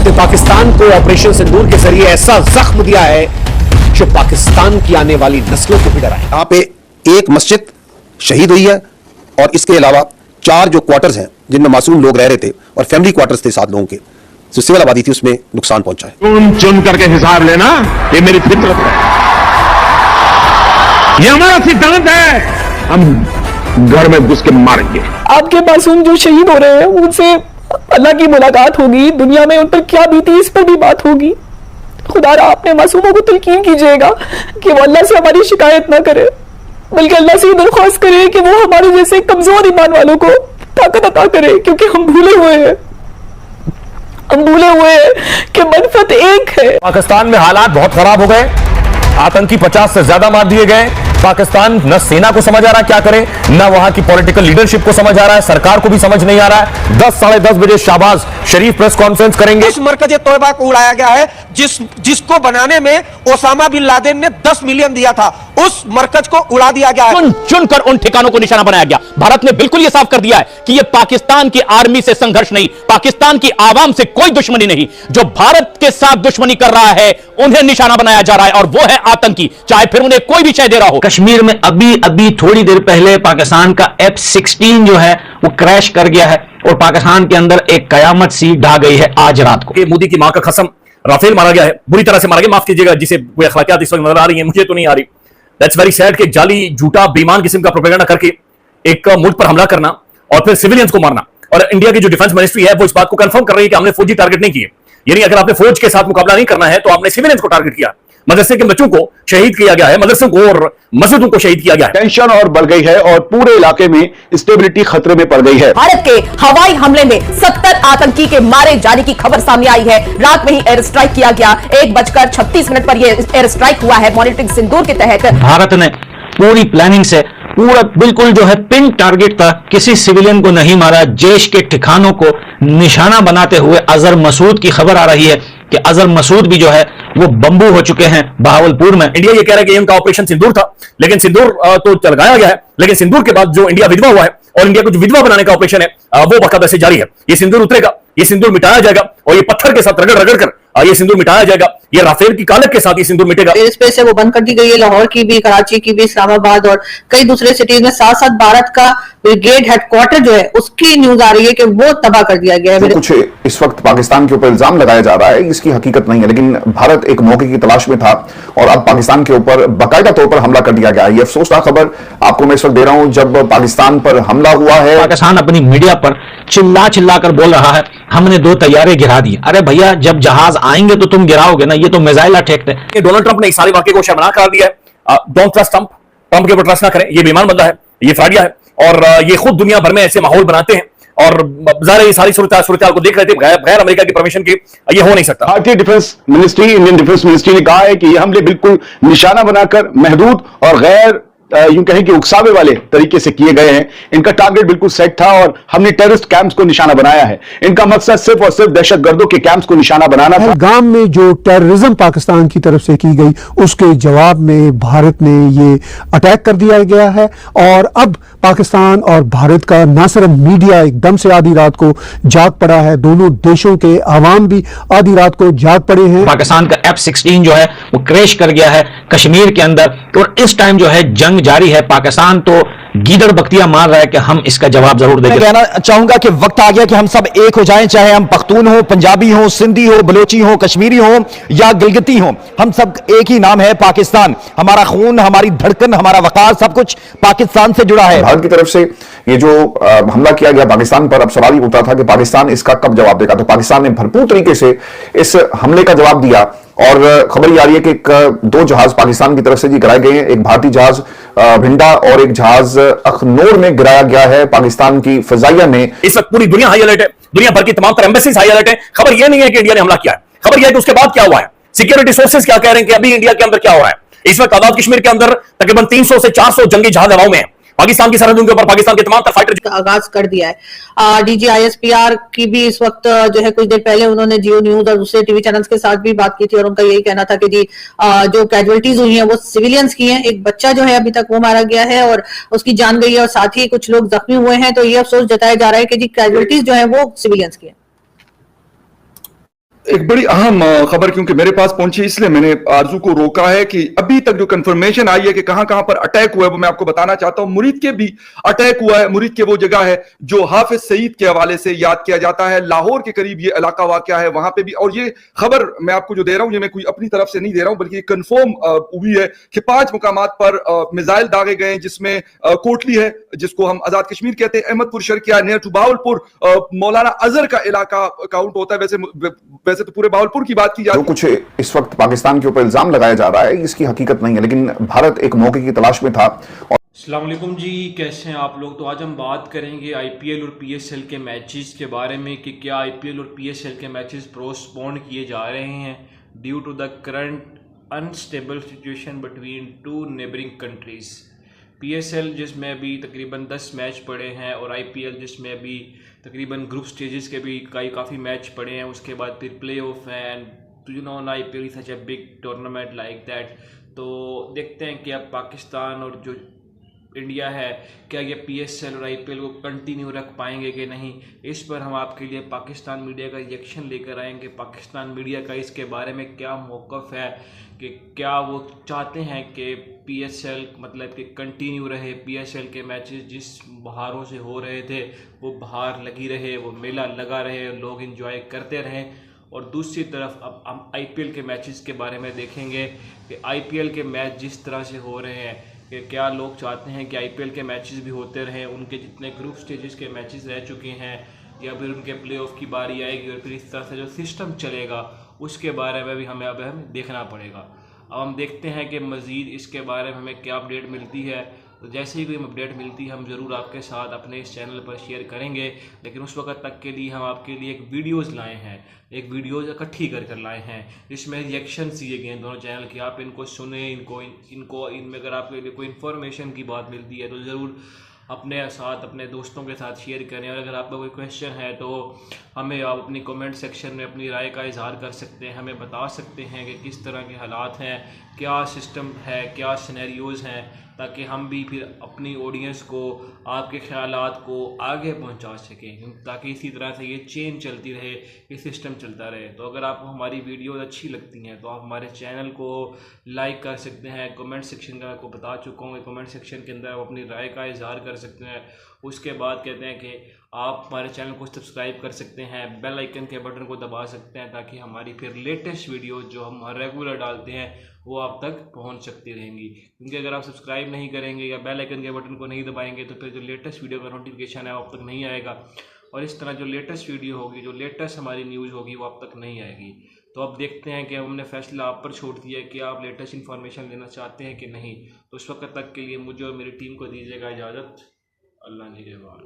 ने पाकिस्तान को ऑपरेशन सिंदूर के जरिए ऐसा जख्म दिया है जो पाकिस्तान की आने वाली नस्लों को भी डराए। यहाँ पे एक मस्जिद शहीद हुई है और इसके अलावा 4 जो क्वार्टर्स हैं जिनमें मासूम लोग रह रहे थे और फैमिली क्वार्टर्स थे 7 लोगों के, जो सिविल आबादी थी, उसमें नुकसान पहुंचा है। चुन चुन करके हिसाब लेना ये मेरी फितरत है, ये हमारा सिद्धांत है। हम घर में घुस के मारेंगे। आपके मासूम जो शहीद हो रहे हैं उनसे अल्लाह की मुलाकात होगी, दुनिया में उन पर क्या बीती इस पर भी बात होगी। खुदा अपने मासूमों को तलकीन कीजिएगा कि वो अल्लाह से हमारी शिकायत ना करे, बल्कि अल्लाह से दरख्वास्त करे कि वो हमारे जैसे कमजोर ईमान वालों को ताकत अता करे, क्योंकि हम भूले हुए हैं कि मनफत एक है। पाकिस्तान में हालात बहुत खराब हो गए, आतंकी 50 से ज्यादा मार दिए गए। पाकिस्तान न सेना को समझ आ रहा है क्या करे, न वहां की पॉलिटिकल लीडरशिप को समझ आ रहा है, सरकार को भी समझ नहीं आ रहा है। 10 साढ़े 10 बजे शाहबाज शरीफ प्रेस कॉन्फ्रेंस करेंगे। उस मरकज़े तौबा को उड़ाया गया है जिसको बनाने में ओसामा बिन लादेन ने 10 मिलियन दिया था, उस मरकज को उड़ा दिया गया है। चुन चुन कर उन ठिकानों को निशाना बनाया गया। भारत ने बिल्कुल यह साफ कर दिया है कि यह पाकिस्तान की आर्मी से संघर्ष नहीं, पाकिस्तान की आवाम से कोई दुश्मनी नहीं। जो भारत के साथ दुश्मनी कर रहा है उन्हें निशाना बनाया जा रहा है, और वो है आतंकी, चाहे फिर उन्हें कोई भी शय दे रहा हो। कश्मीर में अभी थोड़ी देर पहले पाकिस्तान का F-16 जो है वो क्रैश कर गया है और पाकिस्तान के अंदर एक कयामत सी ढा गई है आज रात को। मोदी की मां का कसम, राफेल मारा गया है, बुरी तरह से मारा गया। माफ कीजिएगा जिसे कोई अखलाकियात इस वक्त नजर आ रही है, मुझे तो नहीं आ रही। दैट्स वेरी सैड कि जाली झूठा बेईमान किस्म का प्रोपेगेंडा करके एक मुल्क पर हमला करना और फिर सिविलियंस को मारना। और इंडिया की जो डिफेंस मिनिस्ट्री है वो इस बात को कंफर्म कर रही है कि हमने फौजी टारगेट नहीं किए। यानी अगर आपने फौज के साथ मुकाबला नहीं करना है तो आपने सिविलियंस को टारगेट किया। मदरसे के बच्चों को शहीद किया गया है, मदरसों को और मस्जिदों को शहीद किया गया है। टेंशन और बढ़ गई है और पूरे इलाके में स्टेबिलिटी खतरे में पड़ गई है। भारत के हवाई हमले में 70 आतंकी के मारे जाने की खबर सामने आई है। रात में ही एयर स्ट्राइक किया गया, 1:36 पर यह एयर स्ट्राइक हुआ है मॉनिटरिंग सिंदूर के तहत। भारत ने पूरी प्लानिंग से पूरा बिल्कुल जो है पिन टारगेट था, किसी सिविलियन को नहीं मारा। जैश के ठिकानों को निशाना बनाते हुए अजहर मसूद की खबर आ रही है कि अजहर मसूद भी जो है वो बंबू हो चुके हैं बहावलपुर में। इंडिया ये कह रहा है कि उनका ऑपरेशन सिंदूर था, लेकिन सिंदूर तो लगाया गया है, लेकिन सिंदूर के बाद जो इंडिया विधवा हुआ है और इंडिया को जो विधवा बनाने का ऑपरेशन है वो बाकायदा से जारी है। ये सिंदूर उतरेगा, ये सिंदूर मिटाया जाएगा और ये पत्थर के साथ रगड़ रगड़ कर ये सिंदूर मिटाया जाएगा। ये राफेल की कालक के साथ ये सिंदूर मिटेगा। एयर स्पेस है वो बंद कर दी गई है, लाहौर की भी, कराची की भी, इस्लामाबाद और कई दूसरे सिटीज में। साथ साथ भारत का ब्रिगेड हेडक्वार्टर जो है उसकी न्यूज आ रही है कि वो तबाह कर दिया गया है। कुछ इस वक्त पाकिस्तान के ऊपर इल्जाम लगाया जा रहा है, इसकी हकीकत नहीं है, लेकिन भारत एक मौके की तलाश में था और अब पाकिस्तान के ऊपर बाकायदा तौर पर हमला कर दिया गया है। ये अफसोसनाक खबर आपको मैं इस वक्त दे रहा हूं, जब पाकिस्तान पर हमला हुआ है। पाकिस्तान अपनी मीडिया पर चिल्ला कर बोल रहा है हमने 2 तैयारे गिरा दिए। अरे भैया, जब जहाज आएंगे तो तुम गिराओगे ना, ये तो मिसाइल अटैक है। डोनाल्ड ट्रंप ने इस सारे वाकये को शर्मनाक करार दिया है। डोंट ट्रस्ट ट्रंप, ट्रंप के ऊपर ट्रस्ट ना करें, ये बेईमान बंदा है, ये फ्रॉडिया है और ये खुद दुनिया भर में ऐसे माहौल बनाते हैं और ये सारी सूरत को देख रहे थे बगैर अमेरिका की परमिशन के ये हो नहीं सकता। भारतीय defence ministry, Indian defence ministry ने कहा है कि ये हमले बिल्कुल निशाना बनाकर महदूद और गैर यूं कहें कि उकसावे वाले तरीके से किए गए हैं। इनका टारगेट बिल्कुल सेट था और हमने टेररिस्ट कैंप्स को निशाना बनाया है। इनका मकसद सिर्फ और सिर्फ दहशतगर्दों के कैंप्स को निशाना बनाना था। गाम में जो टेररिज्म पाकिस्तान की तरफ से की गई उसके जवाब में भारत ने ये अटैक कर दिया गया है और अब पाकिस्तान और भारत का ना सिर्फ मीडिया एकदम से आधी रात को जाग पड़ा है, दोनों देशों के आवाम भी आधी रात को जाग पड़े हैं। पाकिस्तान का F-16 जो है वो क्रैश कर गया है कश्मीर के अंदर और इस टाइम जो है जंग जारी है। पाकिस्तान तो गीदड़ बख्तियां मार रहा है कि हम इसका जवाब जरूर देंगे। मैं कहना चाहूंगा कि वक्त आ गया कि हम सब एक हो जाएं, चाहे हम पख्तून हो, पंजाबी हो, सिंधी हो, बलोची हो, कश्मीरी हो या गिलगिती हो, हम सब एक ही नाम है पाकिस्तान। हमारा खून, हमारी धड़कन, हमारा वकार सब कुछ पाकिस्तान से जुड़ा है। भारत की तरफ से ये जो हमला किया गया पाकिस्तान पर, अब सवाल ये उठा था कि पाकिस्तान इसका कब जवाब देगा। तो पाकिस्तान ने भरपूर तरीके से इस हमले का जवाब दिया और खबर ये आ रही है कि 2 जहाज पाकिस्तान की तरफ से जी गिराए गए हैं। एक भारतीय जहाज भिंडा और एक जहाज अखनूर में गिराया गया है पाकिस्तान की फिजाइया ने। इस वक्त पूरी दुनिया हाई अलर्ट है, दुनिया भर की तमाम एम्बेसीज हाई अलर्ट है। खबर यह नहीं है कि इंडिया ने हमला किया है, खबर यह है कि उसके बाद क्या हुआ है। सिक्योरिटी सोर्सेज क्या कह रहे हैं कि अभी इंडिया के अंदर क्या हो रहा है। इस वक्त आजाद कश्मीर के अंदर तकरीबन 300 से 400 जंगी जहाज हवाओं में है। पाकिस्तान की सरहदों के ऊपर पाकिस्तान के तमाम फाइटर का आगाज कर दिया है। DGISPR की भी इस वक्त जो है कुछ देर पहले उन्होंने जियो न्यूज और दूसरे टीवी चैनल्स के साथ भी बात की थी और उनका यही कहना था कि जी जो कैजुअलिटीज हुई हैं वो सिविलियंस की हैं। एक बच्चा जो है अभी तक वो मारा गया है और उसकी जान गई है और साथ ही कुछ लोग जख्मी हुए हैं। तो ये अफसोस जताया जा रहा है कि जी कैजुअलिटीज जो है वो सिविलियंस की है। एक बड़ी अहम खबर क्योंकि मेरे पास पहुंची, इसलिए मैंने आरजू को रोका है कि अभी तक जो कंफर्मेशन आई है कि कहां कहां पर अटैक हुआ है वो मैं आपको बताना चाहता हूं। मुरीद के भी अटैक हुआ है। मुरीद के वो जगह है जो हाफिज सईद के हवाले से याद किया जाता है। लाहौर के करीब ये इलाका वाक़या है, वहां पे भी। और ये खबर मैं आपको जो दे रहा हूं, ये मैं कोई अपनी तरफ से नहीं दे रहा हूं, बल्कि कंफर्म हुई है कि 5 मुकामात पर मिसाइल दागे गए, जिसमें कोटली है जिसको हम आजाद कश्मीर कहते हैं, अहमदपुर शर्किया नियर टू बावलपुर, मौलाना अजहर का इलाका काउंट होता है। वैसे तो पूरे बावलपुर की बात की जाती है। जो कुछ इस वक्त पाकिस्तान के ऊपर इल्जाम लगाया जा रहा है इसकी हकीकत नहीं है, लेकिन भारत एक मौके की तलाश में था। अस्सलाम वालेकुम जी, कैसे हैं आप लोग। तो आज हम बात करेंगे आईपीएल और पीएसएल के मैचेस के बारे में कि क्या आईपीएल और पीएसएल के मैचेस पोस्टपोन किए जा रहे हैं due to the current unstable situation between 2 neighbouring countries. PSL जिसमें अभी तकरीबन 10 मैच पड़े हैं और आईपीएल जिसमें अभी तकरीबन ग्रुप स्टेजेस के भी काफ़ी मैच पड़े हैं, उसके बाद फिर प्ले ऑफ है। And you know IPL such a big tournament like that. तो देखते हैं कि अब पाकिस्तान और जो इंडिया है, क्या ये पीएसएल और आईपीएल को कंटिन्यू रख पाएंगे कि नहीं। इस पर हम आपके लिए पाकिस्तान मीडिया का रिएक्शन लेकर आएंगे। पाकिस्तान मीडिया का इसके बारे में क्या मौक़िफ़ है कि क्या वो चाहते हैं कि पीएसएल मतलब कि कंटिन्यू रहे, पीएसएल के मैचेस जिस बहारों से हो रहे थे वो बहार लगी रहे, वो मेला लगा रहे, लोग एंजॉय करते रहें। और दूसरी तरफ अब हम आईपीएल के मैचेस के बारे में देखेंगे कि आईपीएल के मैच जिस तरह से हो रहे हैं कि क्या लोग चाहते हैं कि आईपीएल के मैचेस भी होते रहें, उनके जितने ग्रुप स्टेजेस के मैचेस रह चुके हैं, या फिर उनके प्लेऑफ की बारी आएगी और फिर इस तरह से जो सिस्टम चलेगा उसके बारे में भी हमें देखना पड़ेगा। अब हम देखते हैं कि मज़ीद इसके बारे में हमें क्या अपडेट मिलती है। तो जैसे ही कोई अपडेट मिलती है हम ज़रूर आपके साथ अपने इस चैनल पर शेयर करेंगे। लेकिन उस वक्त तक के लिए हम आपके लिए एक वीडियोज़ लाए हैं, एक वीडियोज़ इकट्ठी कर लाए हैं जिसमें रिएक्शन दिए गए हैं दोनों चैनल के। आप इनको सुने, इनमें अगर आपके लिए कोई इन्फॉर्मेशन की बात मिलती है तो ज़रूर अपने साथ अपने दोस्तों के साथ शेयर करें। और अगर आपका कोई क्वेश्चन है तो हमें आप अपनी कमेंट सेक्शन में अपनी राय का इजहार कर सकते हैं, हमें बता सकते हैं कि किस तरह के हालात हैं, क्या सिस्टम है, क्या सिनेरियोज़ हैं, ताकि हम भी फिर अपनी ऑडियंस को आपके ख्यालात को आगे पहुंचा सकें, ताकि इसी तरह से ये चेन चलती रहे, ये सिस्टम चलता रहे। तो अगर आपको हमारी वीडियोस अच्छी लगती हैं तो आप हमारे चैनल को लाइक कर सकते हैं। कमेंट सेक्शन का आपको बता चुका हूँ, कमेंट सेक्शन के अंदर आप अपनी राय का इजहार कर सकते हैं। उसके बाद कहते हैं कि आप हमारे चैनल को सब्सक्राइब कर सकते हैं, बेल आइकन के बटन को दबा सकते हैं, ताकि हमारी फिर लेटेस्ट वीडियो जो हम रेगुलर डालते हैं वो आप तक पहुंच सकती रहेंगी। क्योंकि अगर आप सब्सक्राइब नहीं करेंगे या बेल आइकन के बटन को नहीं दबाएंगे तो फिर जो लेटेस्ट वीडियो का नोटिफिकेशन है वो आप तक नहीं आएगा, और इस तरह जो लेटेस्ट वीडियो होगी, जो लेटेस्ट हमारी न्यूज़ होगी वो आप तक नहीं आएगी। तो अब देखते हैं कि हमने फैसला आप पर छोड़ दिया है कि आप लेटेस्ट इन्फॉर्मेशन लेना चाहते हैं कि नहीं। तो उस वक्त तक के लिए मुझे और मेरी टीम को दीजिएगा इजाज़त। अल्लाह निगहबान।